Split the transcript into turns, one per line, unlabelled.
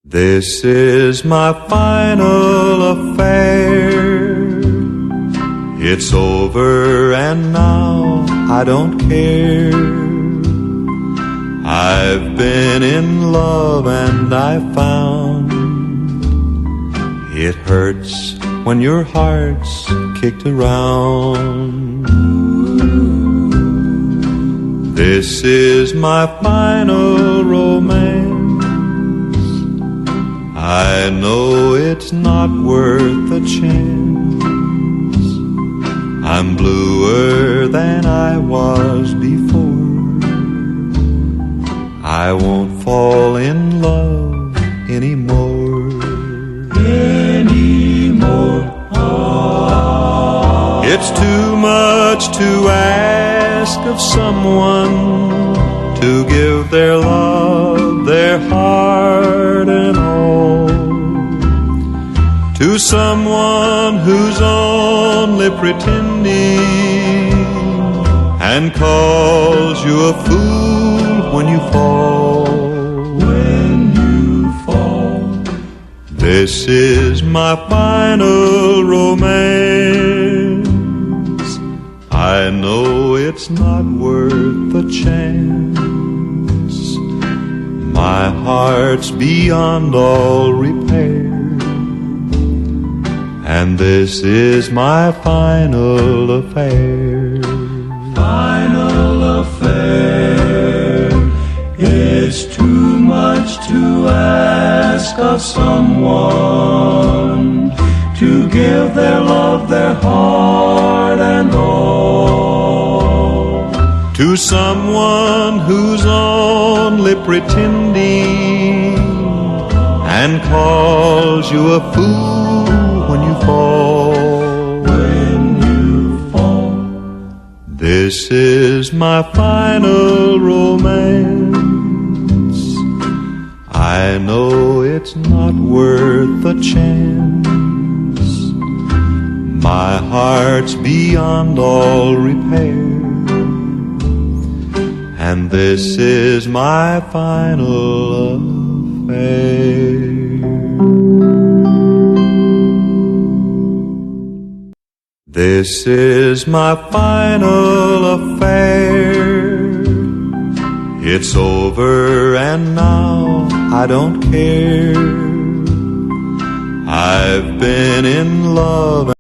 This is my final affair. It's over and now I don't care. I've been in love and I found it hurts when your heart's kicked around. This is my final romance. I know it's not worth a chance. I'm bluer than I was before. I won't fall in love anymore. It's too much to ask of someone to give their love, their heart and all, to someone who's only pretending and calls you a fool when you fall. This is my final romance. I know it's not worth a chance. My heart's beyond all repair, and this is my final affair.
Final affair. It's too much to ask of someone to give their love, their heart and all,
to someone who's only pretending and calls you a fool when you fall. This is my final romance. I know it's not worth a chance. My heart's beyond all repair, and this is my final affair. This is my final affair. It's over and now I don't care. I've been in love